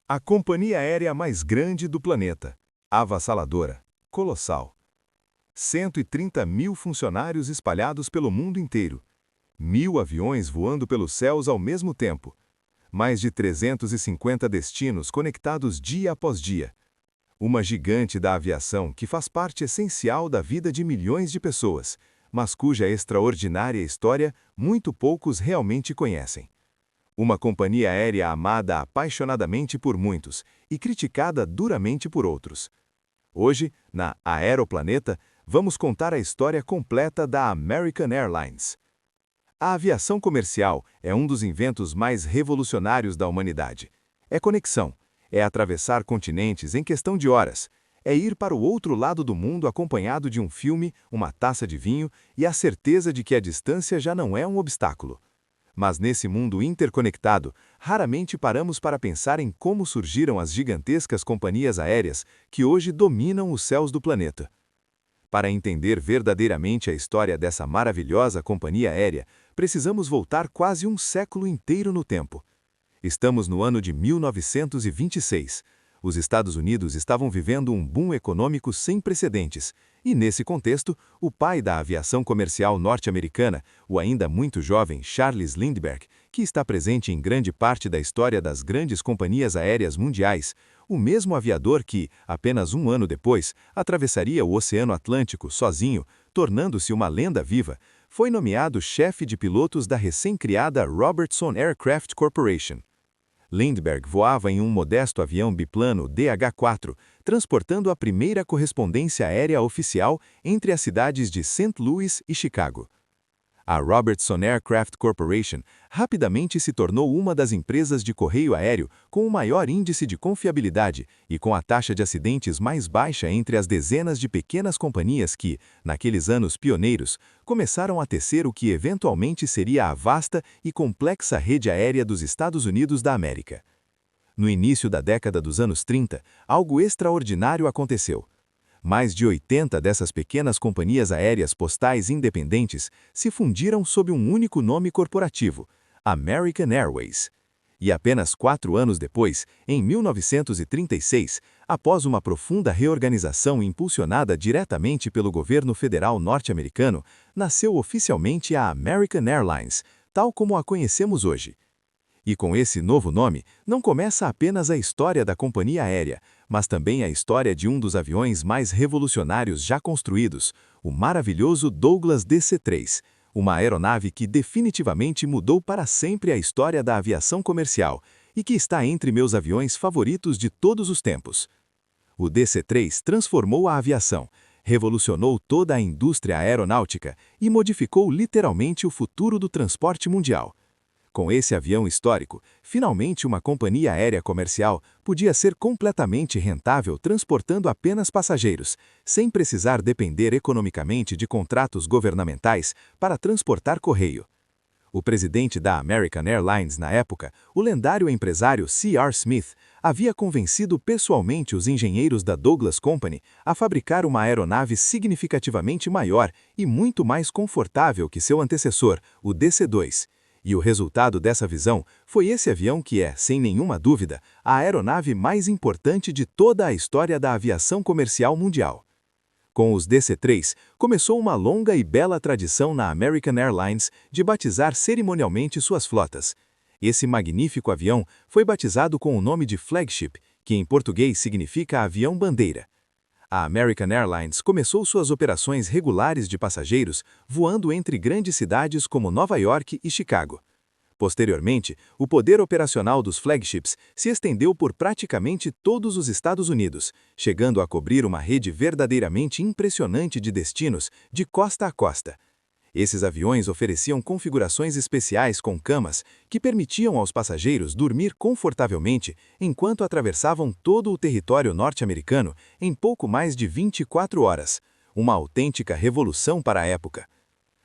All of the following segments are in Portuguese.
A companhia aérea mais grande do planeta. Avassaladora. Colossal. 130 mil funcionários espalhados pelo mundo inteiro. 1.000 aviões voando pelos céus ao mesmo tempo. Mais de 350 destinos conectados dia após dia. Uma gigante da aviação que faz parte essencial da vida de milhões de pessoas, mas cuja extraordinária história muito poucos realmente conhecem. Uma companhia aérea amada apaixonadamente por muitos e criticada duramente por outros. Hoje, na Aeroplaneta, vamos contar a história completa da American Airlines. A aviação comercial é um dos inventos mais revolucionários da humanidade. É conexão, é atravessar continentes em questão de horas, é ir para o outro lado do mundo acompanhado de um filme, uma taça de vinho e a certeza de que a distância já não é um obstáculo. Mas nesse mundo interconectado, raramente paramos para pensar em como surgiram as gigantescas companhias aéreas que hoje dominam os céus do planeta. Para entender verdadeiramente a história dessa maravilhosa companhia aérea, precisamos voltar quase um século inteiro no tempo. Estamos no ano de 1926. Os Estados Unidos estavam vivendo um boom econômico sem precedentes, e nesse contexto, o pai da aviação comercial norte-americana, o ainda muito jovem Charles Lindbergh, que está presente em grande parte da história das grandes companhias aéreas mundiais, o mesmo aviador que, apenas um ano depois, atravessaria o Oceano Atlântico sozinho, tornando-se uma lenda viva, foi nomeado chefe de pilotos da recém-criada Robertson Aircraft Corporation. Lindbergh voava em um modesto avião biplano DH-4, transportando a primeira correspondência aérea oficial entre as cidades de St. Louis e Chicago. A Robertson Aircraft Corporation rapidamente se tornou uma das empresas de correio aéreo com o maior índice de confiabilidade e com a taxa de acidentes mais baixa entre as dezenas de pequenas companhias que, naqueles anos pioneiros, começaram a tecer o que eventualmente seria a vasta e complexa rede aérea dos Estados Unidos da América. No início da década dos anos 30, algo extraordinário aconteceu. Mais de 80 dessas pequenas companhias aéreas postais independentes se fundiram sob um único nome corporativo, American Airways. E apenas 4 anos depois, em 1936, após uma profunda reorganização impulsionada diretamente pelo governo federal norte-americano, nasceu oficialmente a American Airlines, tal como a conhecemos hoje. E com esse novo nome, não começa apenas a história da companhia aérea, mas também a história de um dos aviões mais revolucionários já construídos, o maravilhoso Douglas DC-3, uma aeronave que definitivamente mudou para sempre a história da aviação comercial e que está entre meus aviões favoritos de todos os tempos. O DC-3 transformou a aviação, revolucionou toda a indústria aeronáutica e modificou literalmente o futuro do transporte mundial. Com esse avião histórico, finalmente uma companhia aérea comercial podia ser completamente rentável transportando apenas passageiros, sem precisar depender economicamente de contratos governamentais para transportar correio. O presidente da American Airlines na época, o lendário empresário C.R. Smith, havia convencido pessoalmente os engenheiros da Douglas Company a fabricar uma aeronave significativamente maior e muito mais confortável que seu antecessor, o DC-2. E o resultado dessa visão foi esse avião que é, sem nenhuma dúvida, a aeronave mais importante de toda a história da aviação comercial mundial. Com os DC-3, começou uma longa e bela tradição na American Airlines de batizar cerimonialmente suas flotas. Esse magnífico avião foi batizado com o nome de Flagship, que em português significa avião-bandeira. A American Airlines começou suas operações regulares de passageiros voando entre grandes cidades como Nova York e Chicago. Posteriormente, o poder operacional dos flagships se estendeu por praticamente todos os Estados Unidos, chegando a cobrir uma rede verdadeiramente impressionante de destinos de costa a costa. Esses aviões ofereciam configurações especiais com camas que permitiam aos passageiros dormir confortavelmente enquanto atravessavam todo o território norte-americano em pouco mais de 24 horas, uma autêntica revolução para a época.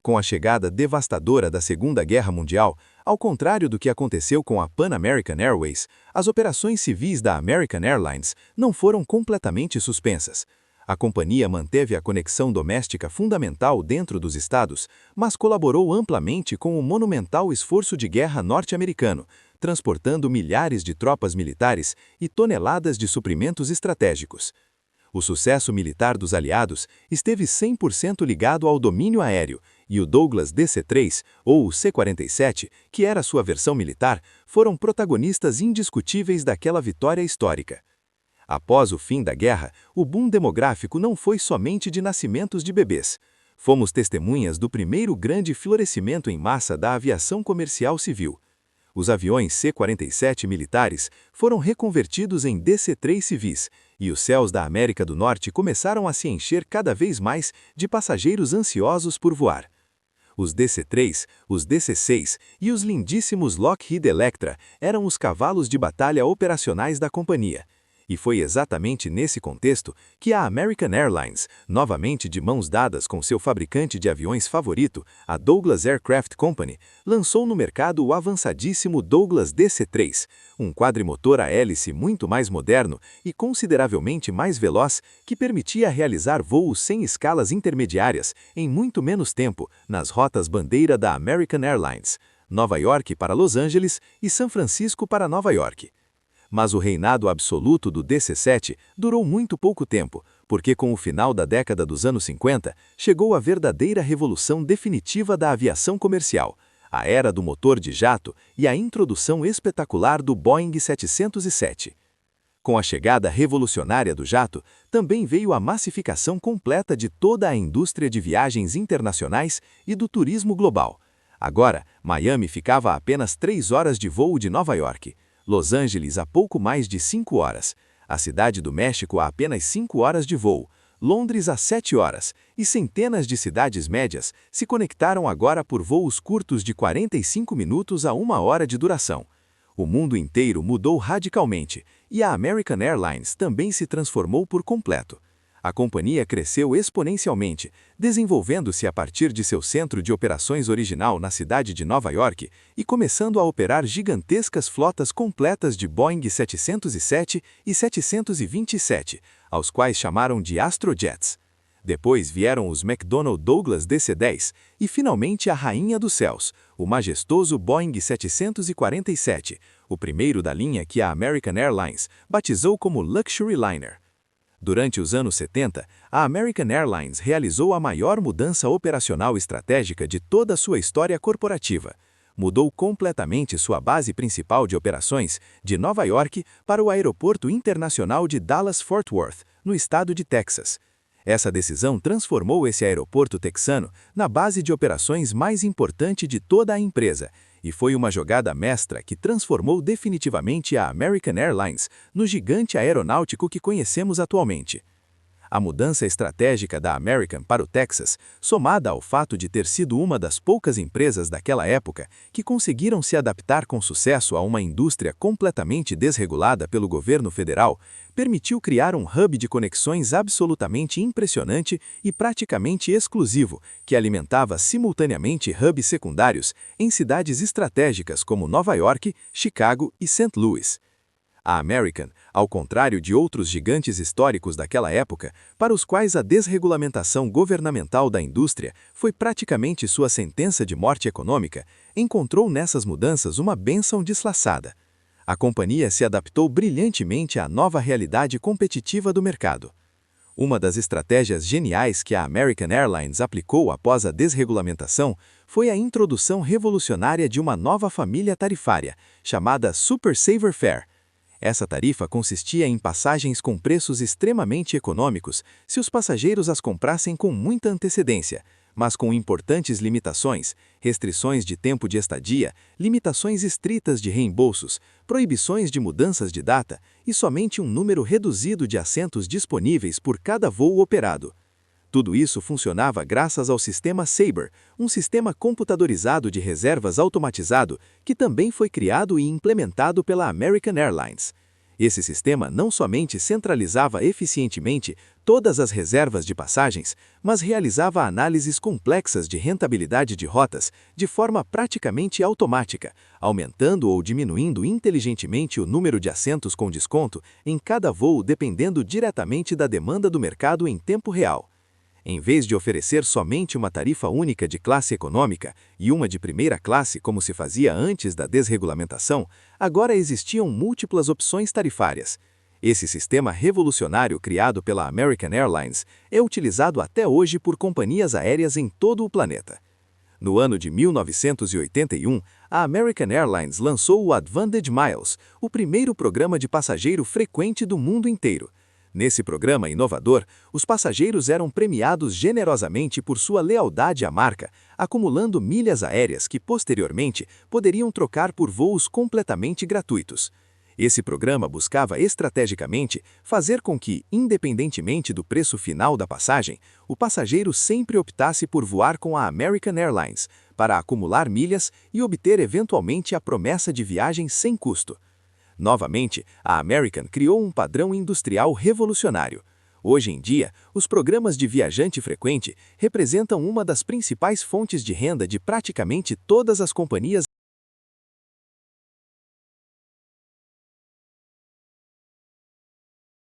Com a chegada devastadora da Segunda Guerra Mundial, ao contrário do que aconteceu com a Pan American Airways, as operações civis da American Airlines não foram completamente suspensas. A companhia manteve a conexão doméstica fundamental dentro dos estados, mas colaborou amplamente com o monumental esforço de guerra norte-americano, transportando milhares de tropas militares e toneladas de suprimentos estratégicos. O sucesso militar dos aliados esteve 100% ligado ao domínio aéreo, e o Douglas DC-3, ou o C-47, que era sua versão militar, foram protagonistas indiscutíveis daquela vitória histórica. Após o fim da guerra, o boom demográfico não foi somente de nascimentos de bebês. Fomos testemunhas do primeiro grande florescimento em massa da aviação comercial civil. Os aviões C-47 militares foram reconvertidos em DC-3 civis, e os céus da América do Norte começaram a se encher cada vez mais de passageiros ansiosos por voar. Os DC-3, os DC-6 e os lindíssimos Lockheed Electra eram os cavalos de batalha operacionais da companhia. E foi exatamente nesse contexto que a American Airlines, novamente de mãos dadas com seu fabricante de aviões favorito, a Douglas Aircraft Company, lançou no mercado o avançadíssimo Douglas DC-3, um quadrimotor a hélice muito mais moderno e consideravelmente mais veloz que permitia realizar voos sem escalas intermediárias em muito menos tempo nas rotas bandeira da American Airlines, Nova York para Los Angeles e São Francisco para Nova York. Mas o reinado absoluto do DC-7 durou muito pouco tempo, porque com o final da década dos anos 50, chegou a verdadeira revolução definitiva da aviação comercial, a era do motor de jato e a introdução espetacular do Boeing 707. Com a chegada revolucionária do jato, também veio a massificação completa de toda a indústria de viagens internacionais e do turismo global. Agora, Miami ficava a apenas 3 horas de voo de Nova York. Los Angeles a pouco mais de 5 horas, a Cidade do México a apenas 5 horas de voo, Londres a 7 horas, e centenas de cidades médias se conectaram agora por voos curtos de 45 minutos a 1 hora de duração. O mundo inteiro mudou radicalmente, e a American Airlines também se transformou por completo. A companhia cresceu exponencialmente, desenvolvendo-se a partir de seu centro de operações original na cidade de Nova York e começando a operar gigantescas flotas completas de Boeing 707 e 727, aos quais chamaram de Astrojets. Depois vieram os McDonnell Douglas DC-10 e finalmente a rainha dos céus, o majestoso Boeing 747, o primeiro da linha que a American Airlines batizou como Luxury Liner. Durante os anos 70, a American Airlines realizou a maior mudança operacional estratégica de toda a sua história corporativa. Mudou completamente sua base principal de operações de Nova York para o Aeroporto Internacional de Dallas-Fort Worth, no estado de Texas. Essa decisão transformou esse aeroporto texano na base de operações mais importante de toda a empresa, e foi uma jogada mestra que transformou definitivamente a American Airlines no gigante aeronáutico que conhecemos atualmente. A mudança estratégica da American para o Texas, somada ao fato de ter sido uma das poucas empresas daquela época que conseguiram se adaptar com sucesso a uma indústria completamente desregulada pelo governo federal, permitiu criar um hub de conexões absolutamente impressionante e praticamente exclusivo, que alimentava simultaneamente hubs secundários em cidades estratégicas como Nova York, Chicago e St. Louis. A American, ao contrário de outros gigantes históricos daquela época, para os quais a desregulamentação governamental da indústria foi praticamente sua sentença de morte econômica, encontrou nessas mudanças uma bênção disfarçada. A companhia se adaptou brilhantemente à nova realidade competitiva do mercado. Uma das estratégias geniais que a American Airlines aplicou após a desregulamentação foi a introdução revolucionária de uma nova família tarifária, chamada Super Saver Fare. Essa tarifa consistia em passagens com preços extremamente econômicos se os passageiros as comprassem com muita antecedência, mas com importantes limitações, restrições de tempo de estadia, limitações estritas de reembolsos, proibições de mudanças de data e somente um número reduzido de assentos disponíveis por cada voo operado. Tudo isso funcionava graças ao sistema Sabre, um sistema computadorizado de reservas automatizado que também foi criado e implementado pela American Airlines. Esse sistema não somente centralizava eficientemente todas as reservas de passagens, mas realizava análises complexas de rentabilidade de rotas de forma praticamente automática, aumentando ou diminuindo inteligentemente o número de assentos com desconto em cada voo dependendo diretamente da demanda do mercado em tempo real. Em vez de oferecer somente uma tarifa única de classe econômica e uma de primeira classe, como se fazia antes da desregulamentação, agora existiam múltiplas opções tarifárias. Esse sistema revolucionário criado pela American Airlines é utilizado até hoje por companhias aéreas em todo o planeta. No ano de 1981, a American Airlines lançou o Advantage Miles, o primeiro programa de passageiro frequente do mundo inteiro. Nesse programa inovador, os passageiros eram premiados generosamente por sua lealdade à marca, acumulando milhas aéreas que, posteriormente, poderiam trocar por voos completamente gratuitos. Esse programa buscava estrategicamente fazer com que, independentemente do preço final da passagem, o passageiro sempre optasse por voar com a American Airlines, para acumular milhas e obter eventualmente a promessa de viagem sem custo. Novamente, a American criou um padrão industrial revolucionário. Hoje em dia, os programas de viajante frequente representam uma das principais fontes de renda de praticamente todas as companhias